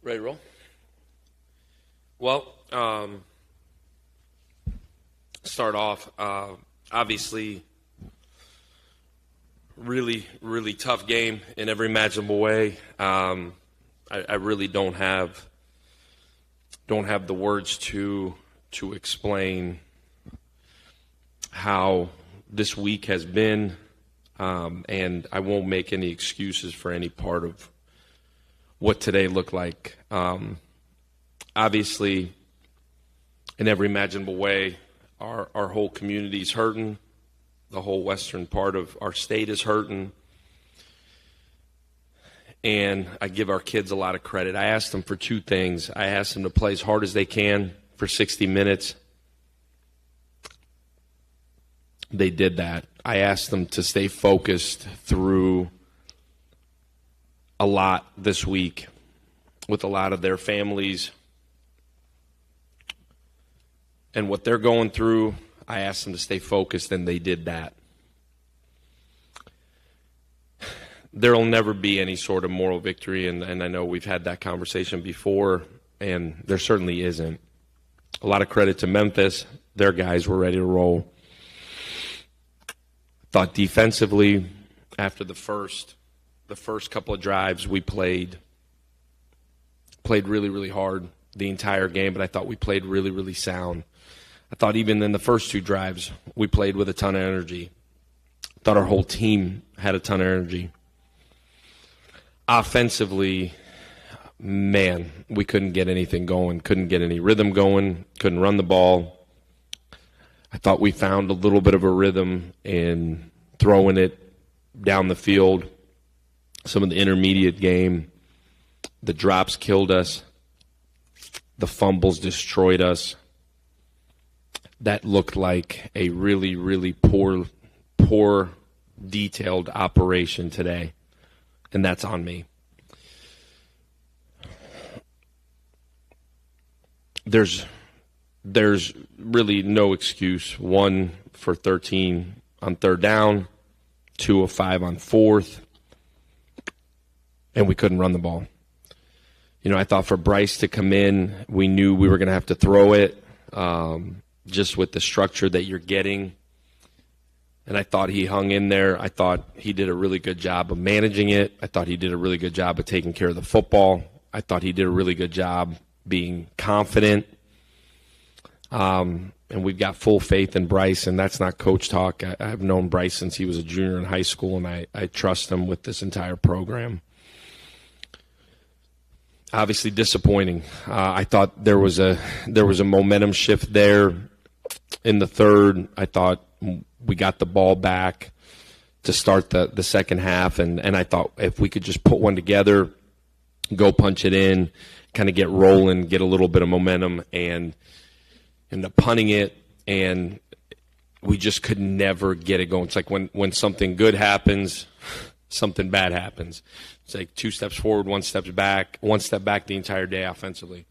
Ready to roll? Well, start off, obviously, really, really tough game in every imaginable way. I really don't have the words to explain how this week has been, and I won't make any excuses for any part of what today looked like. Obviously, in every imaginable way, our whole community's hurting. The whole western part of our state is hurting. And I give our kids a lot of credit. I asked them for two things. I asked them to play as hard as they can for 60 minutes. They did that. I asked them to stay focused through a lot this week with a lot of their families and what they're going through. I asked them to stay focused, and they did that. There will never be any sort of moral victory, and I know we've had that conversation before, and there certainly isn't. A lot of credit to Memphis. Their guys were ready to roll. Thought defensively, after the first couple of drives, we played really, really hard the entire game, but I thought we played really, really sound. I thought even in the first two drives, we played with a ton of energy. I thought our whole team had a ton of energy. Offensively, man, we couldn't get anything going, couldn't get any rhythm going, couldn't run the ball. I thought we found a little bit of a rhythm in throwing it down the field. Some of the intermediate game, the drops killed us. The fumbles destroyed us. That looked like a really, really poor, detailed operation today, and that's on me. There's really no excuse. 1 for 13 on third down, 2 of 5 on fourth, and we couldn't run the ball. You know, I thought for Bryce to come in, we knew we were going to have to throw it, just with the structure that you're getting. And I thought he hung in there. I thought he did a really good job of managing it. I thought he did a really good job of taking care of the football. I thought he did a really good job being confident. And we've got full faith in Bryce, and that's not coach talk. I've known Bryce since he was a junior in high school, and I trust him with this entire program. Obviously disappointing. I thought there was a momentum shift there in the third. I thought we got the ball back to start the second half, and I thought if we could just put one together, go punch it in, kind of get rolling, get a little bit of momentum, and end up punting it, and we just could never get it going. It's like when something good happens, something bad happens. It's like 2 steps forward, 1 step back the entire day offensively.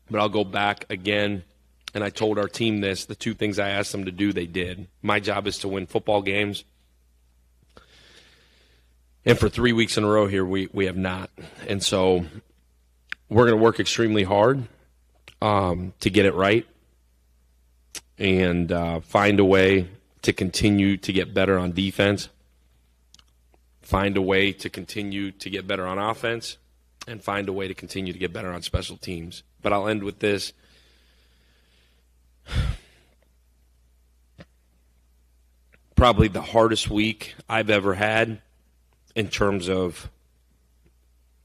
But I'll go back again, and I told our team this. The 2 things I asked them to do, they did. My job is to win football games. And for 3 weeks in a row here, we have not. And so we're going to work extremely hard to get it right and find a way to continue to get better on defense, find a way to continue to get better on offense, and find a way to continue to get better on special teams. But I'll end with this. Probably the hardest week I've ever had in terms of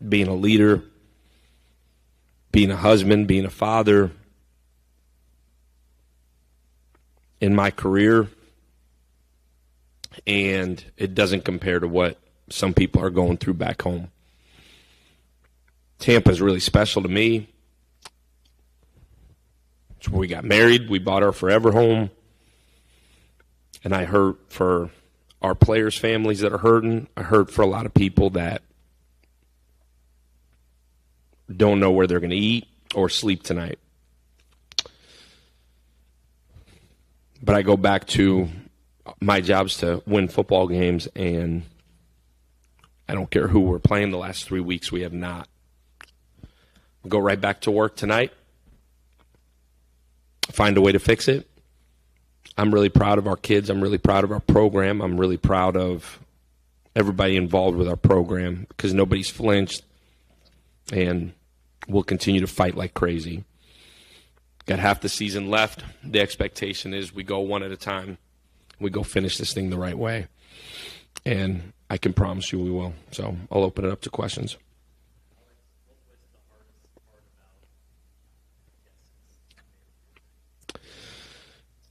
being a leader, being a husband, being a father in my career. And it doesn't compare to what some people are going through back home. Tampa is really special to me. It's where we got married. We bought our forever home. And I hurt for our players' families that are hurting. I hurt for a lot of people that don't know where they're going to eat or sleep tonight. But I go back to my job's to win football games, and I don't care who we're playing the last 3 weeks, we have not. go right back to work tonight, find a way to fix it. I'm really proud of our kids. I'm really proud of our program. I'm really proud of everybody involved with our program because nobody's flinched, and we'll continue to fight like crazy. Got half the season left. The expectation is we go one at a time. We go finish this thing the right way. And I can promise you we will. So I'll open it up to questions.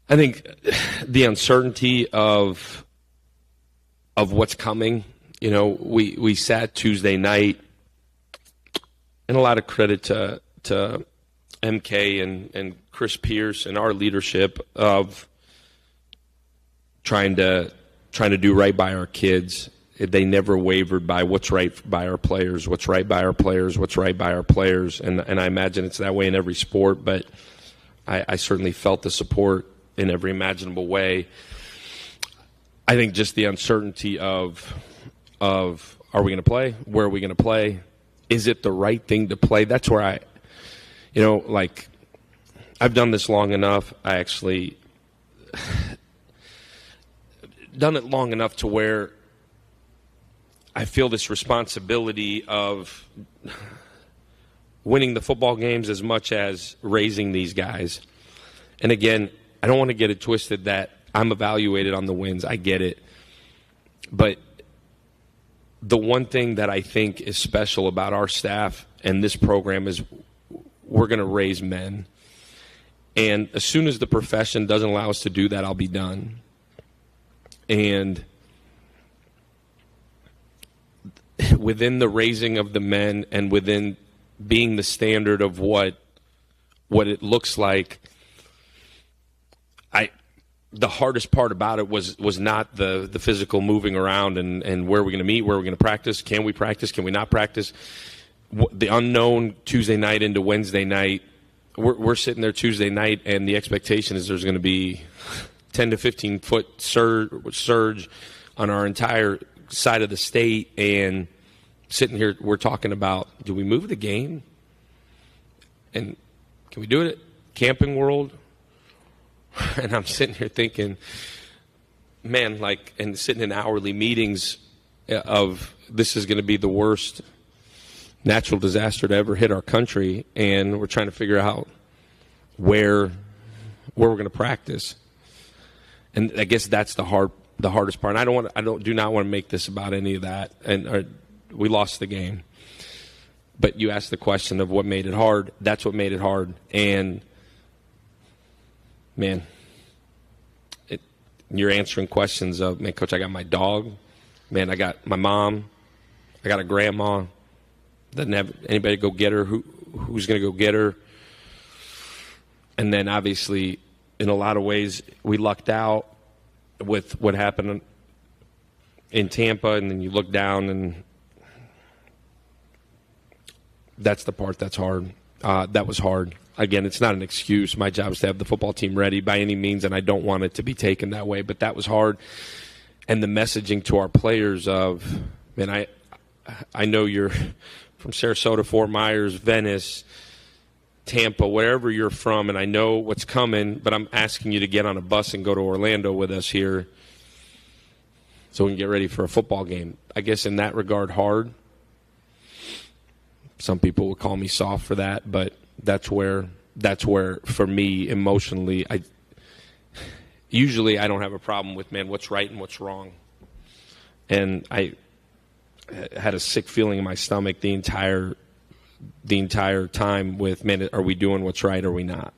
I think the uncertainty of what's coming. You know, we sat Tuesday night, and a lot of credit to MK and Chris Pierce and our leadership of trying to do right by our kids. They never wavered by what's right by our players, what's right by our players, what's right by our players. And I imagine it's that way in every sport, but I certainly felt the support in every imaginable way. I think just the uncertainty of are we going to play? Where are we going to play? Is it the right thing to play? That's where I've done this long enough. I actually done it long enough to where I feel this responsibility of winning the football games as much as raising these guys. And again, I don't want to get it twisted that I'm evaluated on the wins. I get it. But the one thing that I think is special about our staff and this program is we're going to raise men. And as soon as the profession doesn't allow us to do that, I'll be done. And within the raising of the men and within being the standard of what it looks like, the hardest part about it was not the physical moving around and where are we going to meet, where are we going to practice, can we not practice. The unknown Tuesday night into Wednesday night, we're sitting there Tuesday night, and the expectation is there's going to be 10 to 15 foot surge on our entire side of the state, and sitting here we're talking about, do we move the game? And can we do it at Camping World? And I'm sitting here thinking, man, and sitting in hourly meetings of this is going to be the worst natural disaster to ever hit our country, and we're trying to figure out where we're going to practice. And I guess that's the hardest part. And I do not want to make this about any of that. And we lost the game. But you asked the question of what made it hard. That's what made it hard. And man, you're answering questions of, man, Coach, I got my dog. Man, I got my mom. I got a grandma. Doesn't have anybody to go get her. Who's going to go get her? And then obviously, in a lot of ways, we lucked out with what happened in Tampa, and then you look down, and that's the part that's hard. That was hard. Again, it's not an excuse. My job is to have the football team ready by any means, and I don't want it to be taken that way. But that was hard. And the messaging to our players of, man, I know you're from Sarasota, Fort Myers, Venice, Tampa, wherever you're from, and I know what's coming, but I'm asking you to get on a bus and go to Orlando with us here so we can get ready for a football game. I guess in that regard, hard. Some people would call me soft for that, but that's where for me emotionally, usually I don't have a problem with, man, what's right and what's wrong. And I had a sick feeling in my stomach the entire time with, man, are we doing what's right or are we not?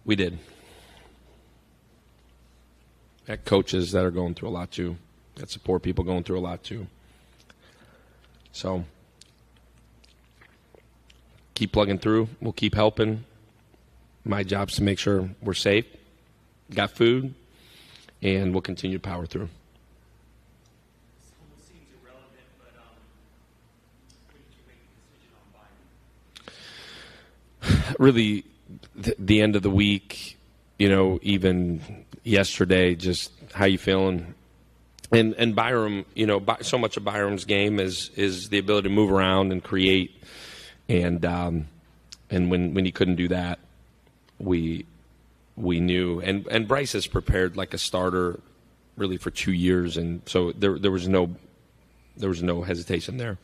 We did. Got coaches that are going through a lot too. Got support people going through a lot too. So keep plugging through. We'll keep helping. My job's to make sure we're safe, got food, and we'll continue to power through. This almost seems irrelevant, but really the end of the week, even yesterday, just how you feeling? And Byram, so much of Byram's game is the ability to move around and create. And when he couldn't do that, we knew. And Bryce has prepared like a starter really for 2 years, and so there was no hesitation there.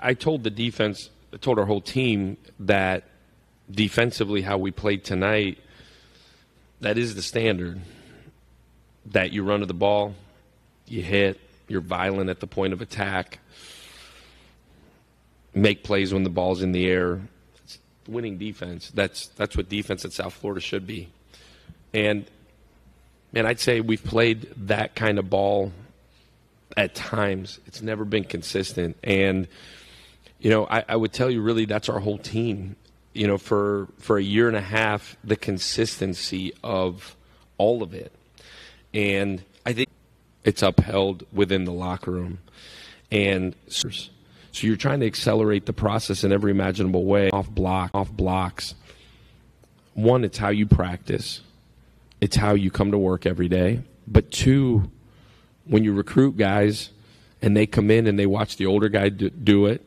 I told the defense, I told our whole team that defensively how we played tonight, that is the standard. That you run to the ball, you hit, you're violent at the point of attack, make plays when the ball's in the air. It's winning defense. That's what defense at South Florida should be. And, man, I'd say we've played that kind of ball at times. It's never been consistent. And, I would tell you really that's our whole team. For a year and a half, the consistency of all of it. And I think it's upheld within the locker room. And so you're trying to accelerate the process in every imaginable way, off blocks. One, it's how you practice. It's how you come to work every day. But two, when you recruit guys and they come in and they watch the older guy do it,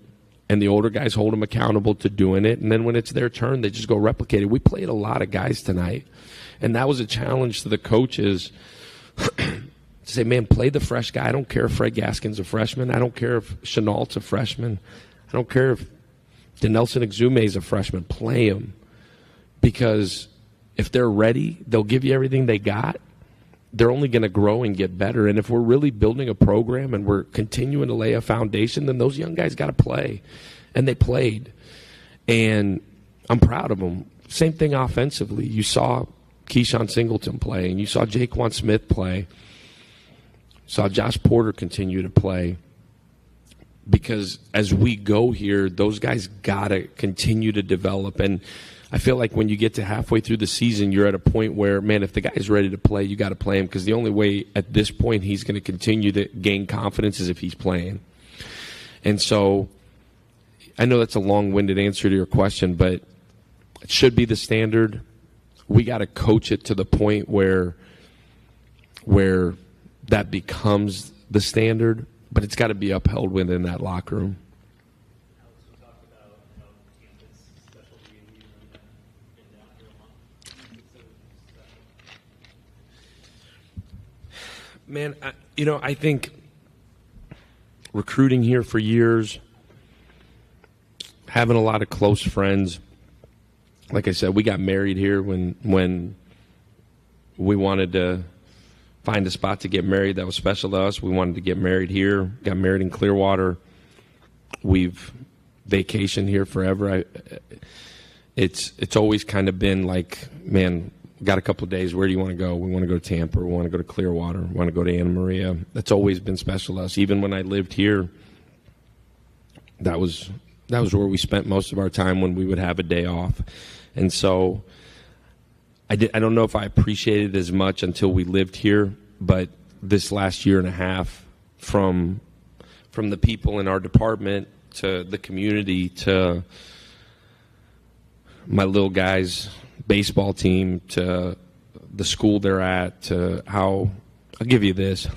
and the older guys hold them accountable to doing it, and then when it's their turn, they just go replicate it. We played a lot of guys tonight, and that was a challenge to the coaches to say, man, play the fresh guy. I don't care if Fred Gaskin's a freshman. I don't care if Chenault's a freshman. I don't care if Denelson Exume's a freshman. Play them, because if they're ready, they'll give you everything they got. They're only going to grow and get better. And if we're really building a program and we're continuing to lay a foundation, then those young guys got to play. And they played. And I'm proud of them. Same thing offensively. You saw Keyshawn Singleton play, and you saw Jaquan Smith play. You saw Josh Porter continue to play. Because as we go here, those guys got to continue to develop. And I feel like when you get to halfway through the season, you're at a point where, man, if the guy's ready to play, you got to play him, because the only way at this point he's going to continue to gain confidence is if he's playing. And so I know that's a long-winded answer to your question, but it should be the standard. We got to coach it to the point where that becomes the standard, but it's got to be upheld within that locker room. Man, I think recruiting here for years, having a lot of close friends. Like I said, we got married here when we wanted to find a spot to get married that was special to us. We wanted to get married here, got married in Clearwater. We've vacationed here forever. It's always kind of been like, man, got a couple of days. Where do you want to go? We want to go to Tampa. We want to go to Clearwater. We want to go to Anna Maria. That's always been special to us. Even when I lived here, that was where we spent most of our time when we would have a day off. And so I don't know if I appreciated it as much until we lived here, but this last year and a half, from the people in our department to the community to my little guys' baseball team to the school they're at to how – I'll give you this.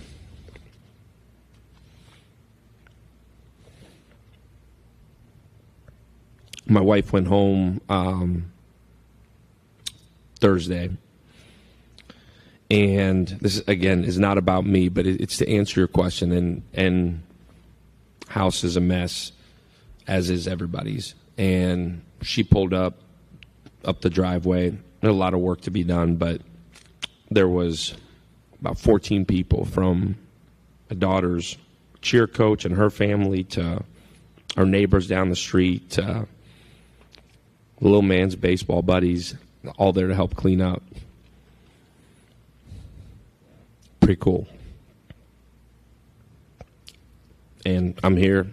My wife went home Thursday, and this, again, is not about me, but it's to answer your question, and house is a mess, as is everybody's. And she pulled up the driveway. There's a lot of work to be done, but there was about 14 people, from my daughter's cheer coach and her family to our neighbors down the street to the little man's baseball buddies, all there to help clean up. pretty cool. And I'm here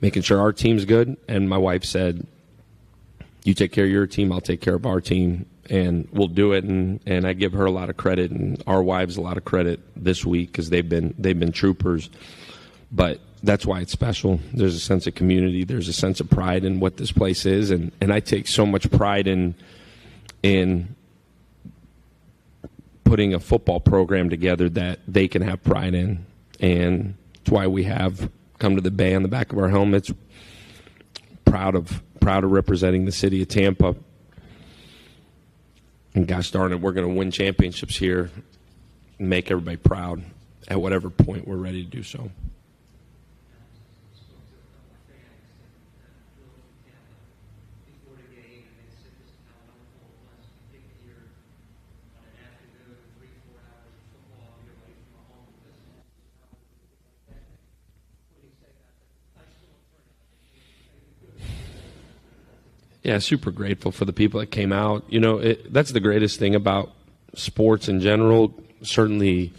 making sure our team's good. And my wife said, you take care of your team, I'll take care of our team, and we'll do it. And I give her a lot of credit and our wives a lot of credit this week because they've been troopers. But that's why it's special. There's a sense of community. There's a sense of pride in what this place is. And I take so much pride in putting a football program together that they can have pride in. And that's why we have come to the Bay on the back of our helmets. Proud of representing the city of Tampa. And gosh darn it, we're going to win championships here and make everybody proud at whatever point we're ready to do so. Yeah, super grateful for the people that came out. You know, that's the greatest thing about sports in general, certainly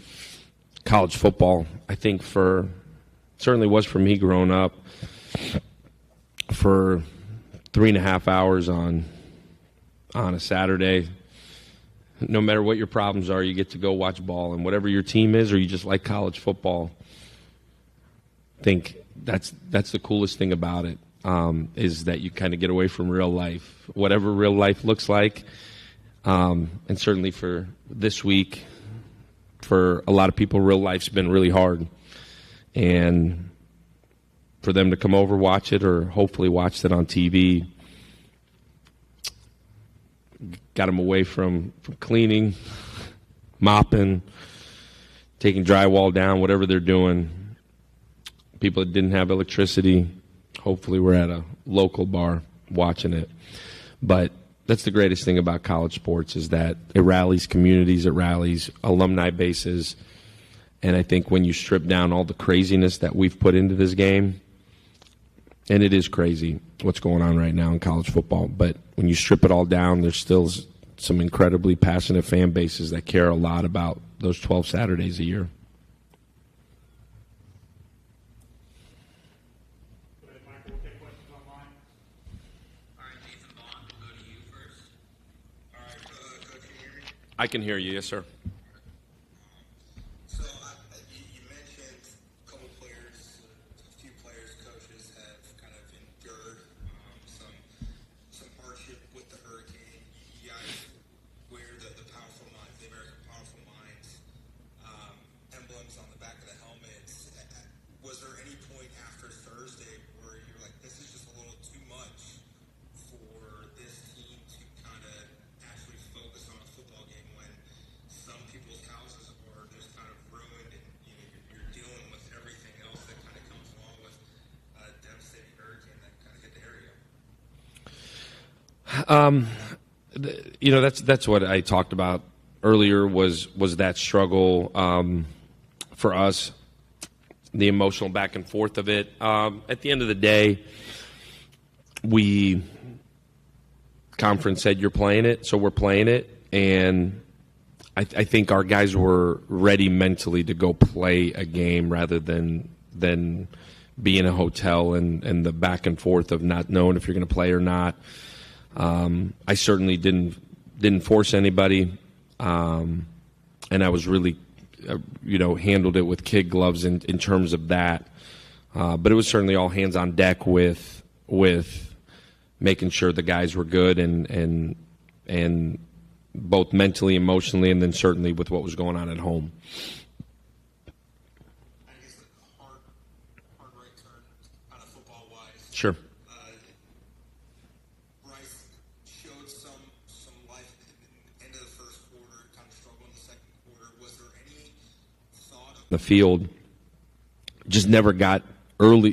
college football. I think certainly was for me growing up, for 3.5 hours on a Saturday. No matter what your problems are, you get to go watch ball. And whatever your team is or you just like college football, I think that's the coolest thing about it. Is that you kind of get away from real life, whatever real life looks like. And certainly for this week, for a lot of people, real life's been really hard. And for them to come over, watch it, or hopefully watch it on TV, got them away from cleaning, mopping, taking drywall down, whatever they're doing. People that didn't have electricity, hopefully we're at a local bar watching it. But that's the greatest thing about college sports is that it rallies communities, it rallies alumni bases. And I think when you strip down all the craziness that we've put into this game, and it is crazy what's going on right now in college football, but when you strip it all down, there's still some incredibly passionate fan bases that care a lot about those 12 Saturdays a year. I can hear you, yes, sir. So you mentioned a couple players, a few players, coaches have kind of endured some hardship with the hurricane. You guys wear the powerful minds, the American powerful minds emblems on the back of the helmets. Was there any point after Thursday where you're like, this is just a little too much for this team to kind of actually focus on a football game when some people's houses are just kind of ruined and you're dealing with everything else that kind of comes along with a devastating hurricane that kind of hit the area? That's what I talked about earlier was that struggle for us, the emotional back and forth of it. At the end of the day, conference said you're playing it, so we're playing it, and I think our guys were ready mentally to go play a game rather than be in a hotel and the back and forth of not knowing if you're going to play or not. I certainly didn't force anybody, and I was really, handled it with kid gloves in terms of that. But it was certainly all hands on deck with making sure the guys were good and both mentally, emotionally, and then certainly with what was going on at home. I guess a hard right turn kind of football-wise. Sure. Bryce showed some life at the end of the first quarter, kind of struggled in the second quarter. Was there any thought of The field just never got early.